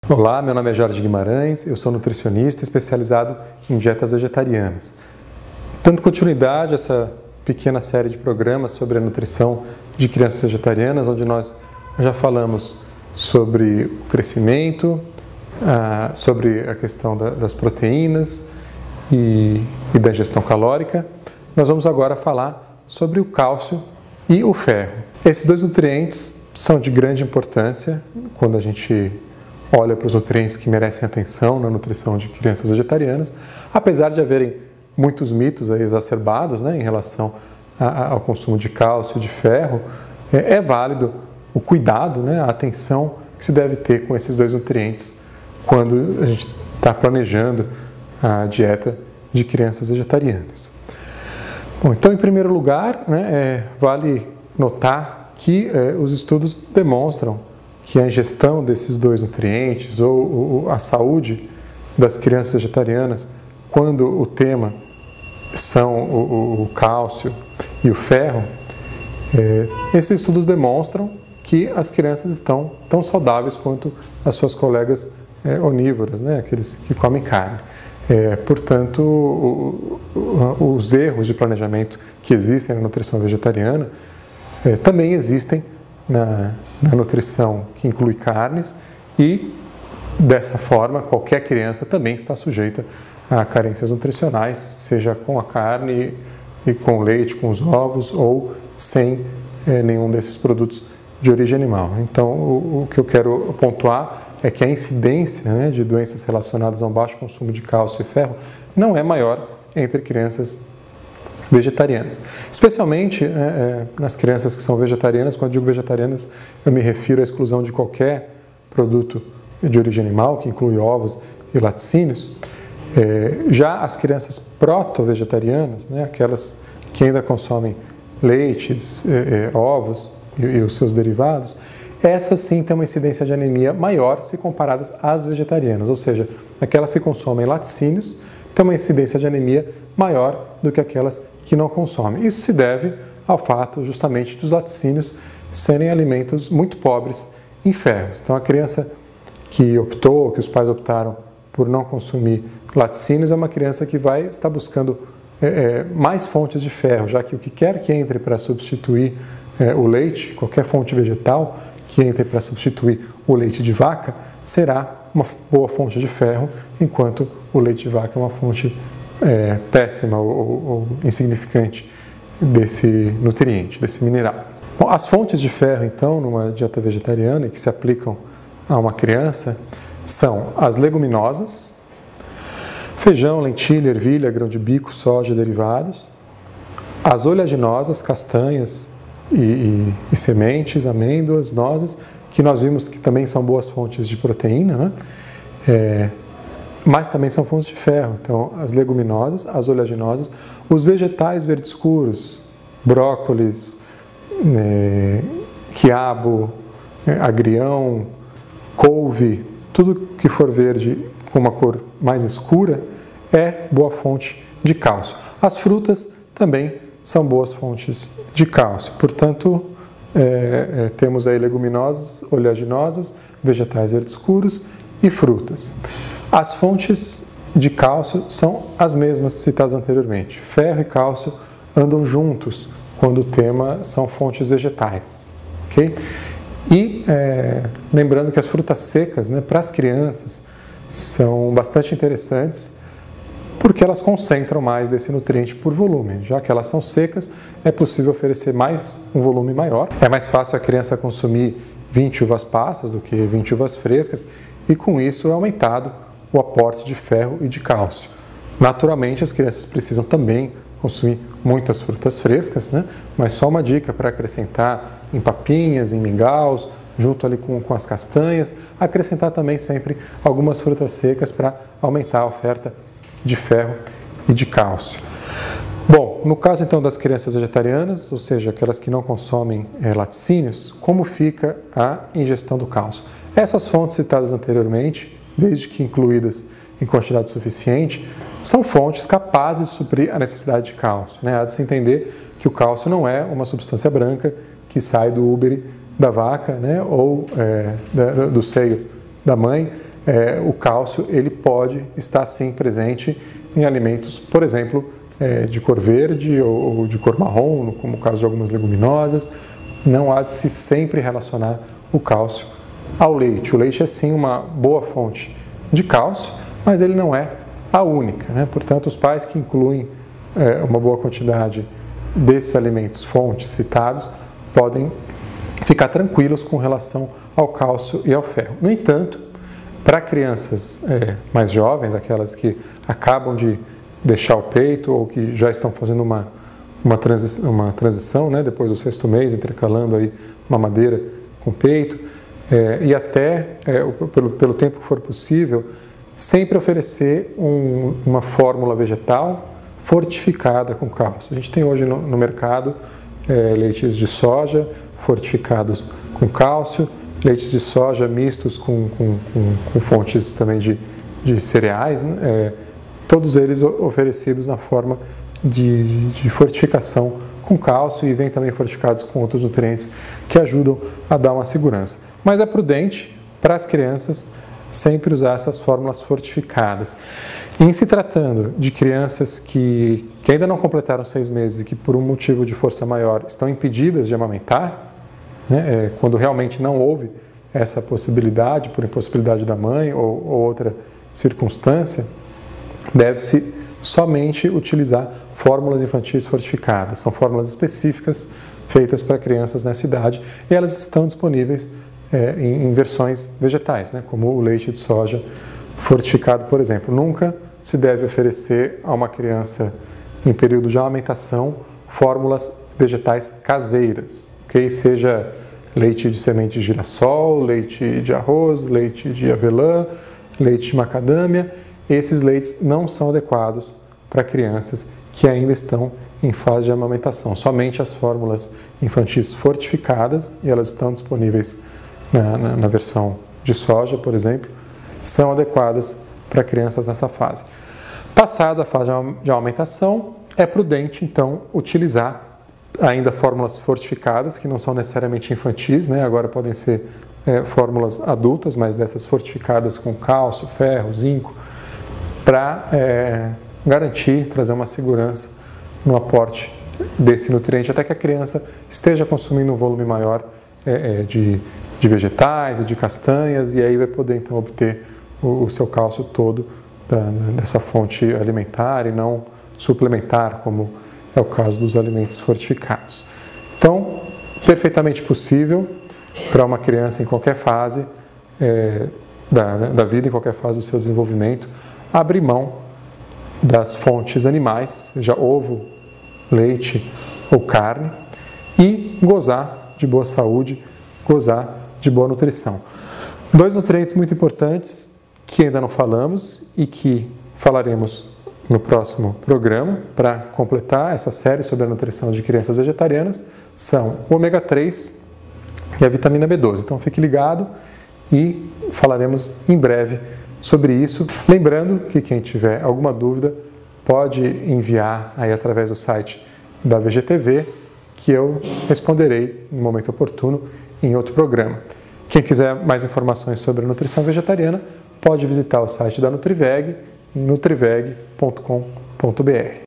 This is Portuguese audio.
Olá, meu nome é Jorge Guimarães, eu sou nutricionista especializado em dietas vegetarianas. Dando continuidade a essa pequena série de programas sobre a nutrição de crianças vegetarianas, onde nós já falamos sobre o crescimento, sobre a questão das proteínas e da ingestão calórica, nós vamos agora falar sobre o cálcio e o ferro. Esses dois nutrientes são de grande importância quando a gente olha para os nutrientes que merecem atenção na nutrição de crianças vegetarianas, apesar de haverem muitos mitos aí exacerbados, em relação ao consumo de cálcio e de ferro, é válido o cuidado, a atenção que se deve ter com esses dois nutrientes quando a gente está planejando a dieta de crianças vegetarianas. Bom, então, em primeiro lugar, vale notar que os estudos demonstram que a ingestão desses dois nutrientes ou a saúde das crianças vegetarianas, quando o tema são o cálcio e o ferro, esses estudos demonstram que as crianças estão tão saudáveis quanto as suas colegas onívoras, aqueles que comem carne. Portanto, os erros de planejamento que existem na nutrição vegetariana também existem na nutrição que inclui carnes e, dessa forma, qualquer criança também está sujeita a carências nutricionais, seja com a carne e com o leite, com os ovos ou sem nenhum desses produtos de origem animal. Então, o que eu quero pontuar é que a incidência de doenças relacionadas a um baixo consumo de cálcio e ferro não é maior entre crianças vegetarianas. Especialmente nas crianças que são vegetarianas. Quando digo vegetarianas, eu me refiro à exclusão de qualquer produto de origem animal, que inclui ovos e laticínios. Já as crianças proto-vegetarianas, aquelas que ainda consomem leites, ovos e os seus derivados, essas sim têm uma incidência de anemia maior se comparadas às vegetarianas, ou seja, aquelas que consomem laticínios têm uma incidência de anemia maior do que aquelas que não consomem. Isso se deve ao fato justamente dos laticínios serem alimentos muito pobres em ferro. Então, a criança que os pais optaram por não consumir laticínios é uma criança que vai estar buscando mais fontes de ferro, já que o que quer que entre para substituir o leite, qualquer fonte vegetal que entre para substituir o leite de vaca, será uma boa fonte de ferro, enquanto o leite de vaca é uma fonte péssima ou insignificante desse nutriente, desse mineral. Bom, as fontes de ferro, então, numa dieta vegetariana e que se aplicam a uma criança, são as leguminosas, feijão, lentilha, ervilha, grão de bico, soja e derivados, as oleaginosas, castanhas e sementes, amêndoas, nozes, que nós vimos que também são boas fontes de proteína, mas também são fontes de ferro. Então, as leguminosas, as oleaginosas, os vegetais verdes escuros, brócolis, quiabo, agrião, couve, tudo que for verde com uma cor mais escura é boa fonte de cálcio. As frutas também são boas fontes de cálcio. Portanto, temos aí leguminosas, oleaginosas, vegetais verdes escuros e frutas. As fontes de cálcio são as mesmas citadas anteriormente. Ferro e cálcio andam juntos quando o tema são fontes vegetais. Okay? E lembrando que as frutas secas, para as crianças, são bastante interessantes porque elas concentram mais desse nutriente por volume. Já que elas são secas, é possível oferecer um volume maior. É mais fácil a criança consumir 20 uvas passas do que 20 uvas frescas e com isso é aumentado o aporte de ferro e de cálcio. Naturalmente, as crianças precisam também consumir muitas frutas frescas, mas só uma dica para acrescentar em papinhas, em mingaus, junto ali com as castanhas, acrescentar também sempre algumas frutas secas para aumentar a oferta de ferro e de cálcio. Bom, no caso então das crianças vegetarianas, ou seja, aquelas que não consomem laticínios, como fica a ingestão do cálcio? Essas fontes citadas anteriormente, desde que incluídas em quantidade suficiente, são fontes capazes de suprir a necessidade de cálcio. Há de se entender que o cálcio não é uma substância branca que sai do úbere da vaca ou do seio da mãe. o cálcio ele pode estar sim presente em alimentos, por exemplo, de cor verde ou de cor marrom, como o caso de algumas leguminosas. Não há de se sempre relacionar o cálcio ao leite. O leite é sim uma boa fonte de cálcio, mas ele não é a única, né? Portanto, os pais que incluem uma boa quantidade desses alimentos, fontes citados, podem ficar tranquilos com relação ao cálcio e ao ferro. No entanto, para crianças mais jovens, aquelas que acabam de deixar o peito ou que já estão fazendo uma transição, né, depois do 6º mês, intercalando aí mamadeira com peito, e até, pelo tempo que for possível, sempre oferecer uma fórmula vegetal fortificada com cálcio. A gente tem hoje no mercado leites de soja fortificados com cálcio, leites de soja mistos com fontes também de cereais, né? Todos eles oferecidos na forma de fortificação com cálcio, e vêm também fortificados com outros nutrientes que ajudam a dar uma segurança. Mas é prudente para as crianças sempre usar essas fórmulas fortificadas. E em se tratando de crianças que ainda não completaram 6 meses e que por um motivo de força maior estão impedidas de amamentar, né, quando realmente não houve essa possibilidade, por impossibilidade da mãe ou outra circunstância, deve-se somente utilizar fórmulas infantis fortificadas. São fórmulas específicas feitas para crianças nessa idade, e elas estão disponíveis em versões vegetais, né, como o leite de soja fortificado, por exemplo. Nunca se deve oferecer a uma criança em período de amamentação fórmulas vegetais caseiras, okay? Seja leite de semente de girassol, leite de arroz, leite de avelã, leite de macadâmia. Esses leites não são adequados para crianças que ainda estão em fase de amamentação. Somente as fórmulas infantis fortificadas, e elas estão disponíveis na versão de soja, por exemplo, são adequadas para crianças nessa fase. Passada a fase de amamentação, é prudente, então, utilizar ainda fórmulas fortificadas, que não são necessariamente infantis, né? Agora podem ser fórmulas adultas, mas dessas fortificadas com cálcio, ferro, zinco, para garantir, trazer uma segurança no aporte desse nutriente, até que a criança esteja consumindo um volume maior de vegetais e de castanhas, e aí vai poder então obter o seu cálcio todo dessa fonte alimentar e não suplementar, como é o caso dos alimentos fortificados. Então, perfeitamente possível para uma criança em qualquer fase da vida, em qualquer fase do seu desenvolvimento, abrir mão das fontes animais, seja ovo, leite ou carne, e gozar de boa saúde, gozar de boa nutrição. 2 nutrientes muito importantes que ainda não falamos e que falaremos no próximo programa para completar essa série sobre a nutrição de crianças vegetarianas são o ômega 3 e a vitamina B12. Então fique ligado e falaremos em breve sobre isso. Lembrando que quem tiver alguma dúvida pode enviar aí através do site da VGTV, que eu responderei no momento oportuno em outro programa. Quem quiser mais informações sobre a nutrição vegetariana pode visitar o site da Nutriveg em nutriveg.com.br.